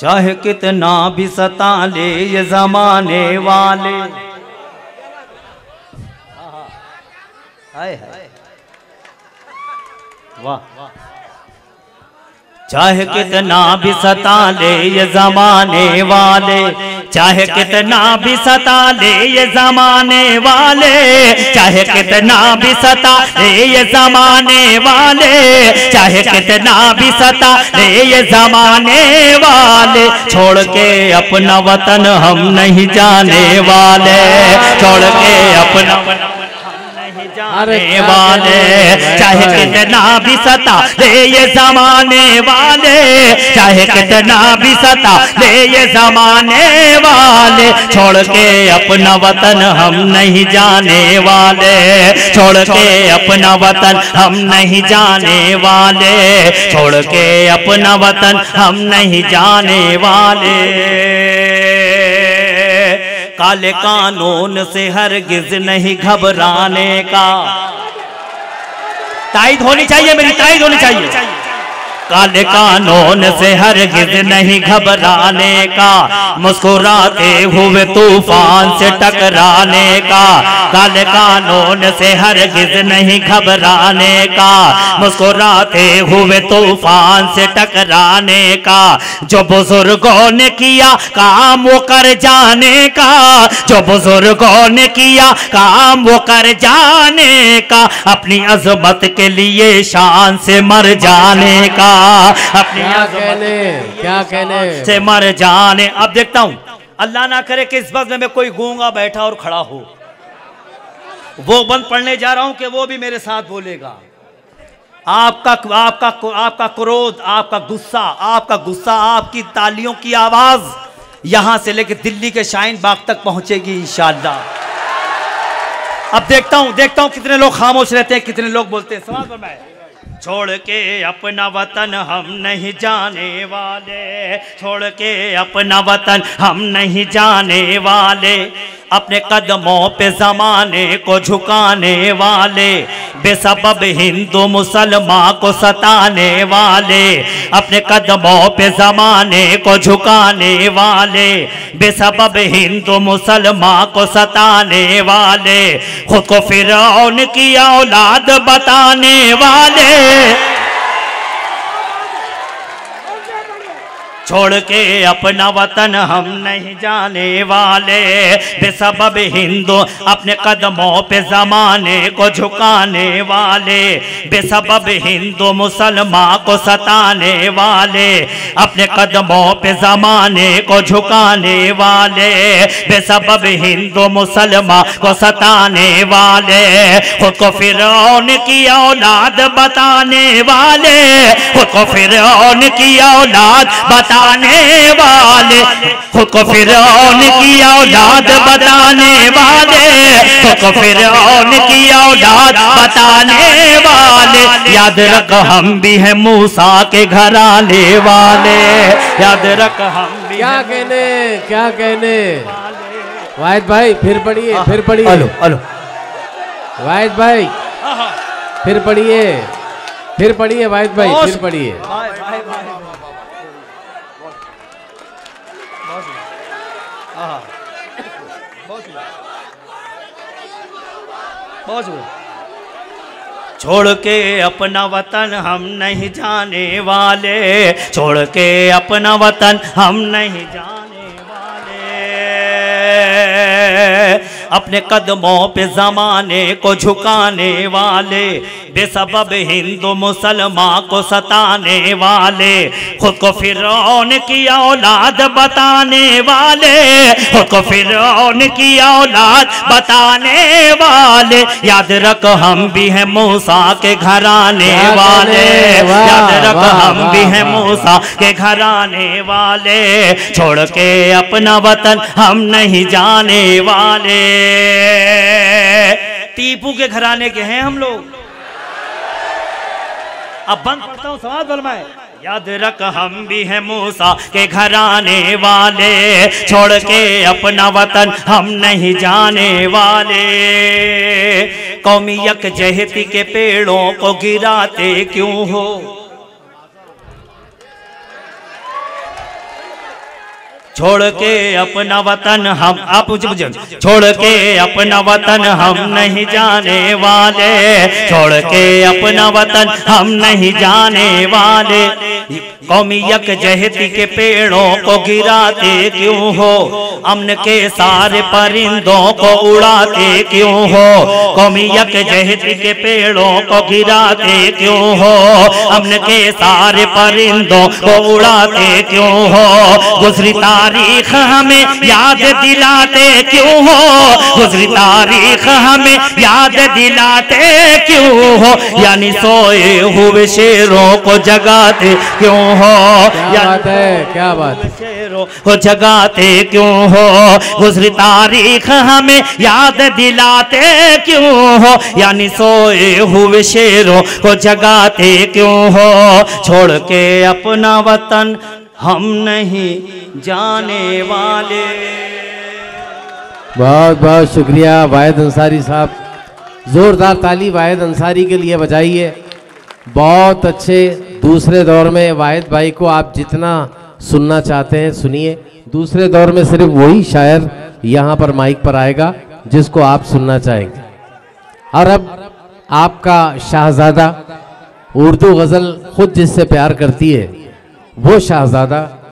चाहे कितना भी सता ले ये जमाने वाले। हाय हाय वाह। चाहे कितना भी सता ले ये जमाने वाले, चाहे कितना भी सता ले ये जमाने वाले, चाहे कितना भी सता ले ये जमाने वाले, चाहे कितना भी सता ले ये जमाने वाले, छोड़ के अपना वतन हम नहीं जाने वाले, छोड़ के अपना जाने वाले, चाहे कितना भी सता ले ये जमाने वाले, चाहे कितना भी सता ले ये जमाने वाले, छोड़ के अपना वतन हम नहीं जाने वाले, छोड़ के अपना वतन हम नहीं जाने वाले, छोड़ के अपना वतन हम नहीं जाने वाले। काले कानून से हरगिज नहीं घबराने का, ताईद होनी चाहिए, मेरी ताईद होनी चाहिए। काले कानून से हरगिज नहीं घबराने का, मुस्कुराते हुए तूफान से टकराने का, काले कानून से हरगिज नहीं घबराने का, मुस्कुराते हुए तूफान से टकराने का, जो बुजुर्गों ने किया काम वो कर जाने का, जो बुजुर्गों ने किया काम वो कर जाने का, अपनी अजमत के लिए शान से मर जाने का, अपनी क्या कहने से मर जाने। अब देखता हूं, अल्लाह ना करे कि इस बज़्म में कोई गूंगा बैठा और खड़ा हो, वो बंद पढ़ने जा रहा हूं कि वो भी मेरे साथ बोलेगा। आपका क्रोध, आपका गुस्सा, आपकी तालियों की आवाज यहां से लेकर दिल्ली के शाहीन बाग तक पहुंचेगी इंशाअल्लाह। अब देखता हूं कितने लोग खामोश रहते हैं, कितने लोग बोलते हैं। सवाल फरमाए। छोड़ के अपना वतन हम नहीं जाने वाले, छोड़ के अपना वतन हम नहीं जाने वाले, अपने कदमों पे जमाने को झुकाने वाले, बेसबब हिंदू मुसलमान को सताने वाले, अपने कदमों पे जमाने को झुकाने वाले, बेसबब हिंदू मुसलमान को सताने वाले, खुद को फिरौन की औलाद बताने वाले, छोड़ के अपना वतन हम नहीं जाने वाले, बेसबब हिंदू अपने कदमों पे जमाने को झुकाने वाले, बेसबब हिंदू मुसलमान को सताने वाले, अपने कदमों पे जमाने को झुकाने वाले, बेसबब हिंदू मुसलमान को सताने वाले, खुद को फिरौन की औलाद बताने वाले, खुद को फिरौन की औलाद बताने वाले, खुद को फिरौन की औलाद बताने वाले, खुद को फिरौन की औलाद बताने वाले, याद रख हम भी हैं मूसा के घराने वाले, याद रख हम भी। क्या कहने वाहिद भाई, फिर पढ़िए, फिर पढ़िए। हेलो वाहिद भाई, फिर पढ़िए, फिर पढ़िए वाहिद भाई, फिर पढ़िए। छोड़ के अपना वतन हम नहीं जाने वाले, छोड़ के अपना वतन हम नहीं जाने वाले, अपने कदमों पे जमाने को झुकाने वाले, बेसबब हिंदू मुसलमान को सताने वाले, खुद को फिरौन की औलाद बताने वाले, खुद को फिरौन की औलाद बताने वाले, याद रख हम भी हैं मूसा के घराने वाले, याद रख हम भी हैं मूसा के घराने वाले, छोड़ के अपना वतन हम नहीं जाने वाले। टीपू के घराने के हैं हम लोग। अब बंद पढ़ता हूँ, सवाल फरमाए। याद रख हम भी हैं मूसा के घराने वाले, छोड़ के अपना वतन हम नहीं जाने वाले, कौमी यकजहती के पेड़ों को गिराते क्यों हो, छोड़ के अपना वतन हम, आप छोड़ के अपना वतन हम नहीं जाने वाले, छोड़ के अपना वतन हम नहीं जाने वाले। कौमी यकजहती के पेड़ों को गिराते क्यों हो, अमन के सारे परिंदों को उड़ाते क्यों हो, कौमी यकजहती के पेड़ों को गिराते क्यों हो, अमन के सारे परिंदों को उड़ाते क्यों हो। गुजरी तारीख हमें याद दिलाते क्यों हो, गुजरी तारीख हमें याद दिलाते क्यों हो, यानी सोए हुए शेरों को जगाते क्यों हो, क्या बात है, क्या बात है, शेरों को जगाते क्यों हो। गुजरी तारीख हमें याद दिलाते क्यों हो, यानी सोए हुए शेरों को जगाते क्यों हो। छोड़ के अपना वतन हम नहीं जाने वाले। बहुत बहुत शुक्रिया वाहिद अंसारी साहब, जोरदार ताली वाहिद अंसारी के लिए बजाइए। बहुत अच्छे। दूसरे दौर में वाहिद भाई को आप जितना सुनना चाहते हैं सुनिए। दूसरे दौर में सिर्फ वही शायर यहाँ पर माइक पर आएगा जिसको आप सुनना चाहेंगे। और अब आपका शाहजादा, उर्दू गज़ल खुद जिससे प्यार करती है वो शाहजादा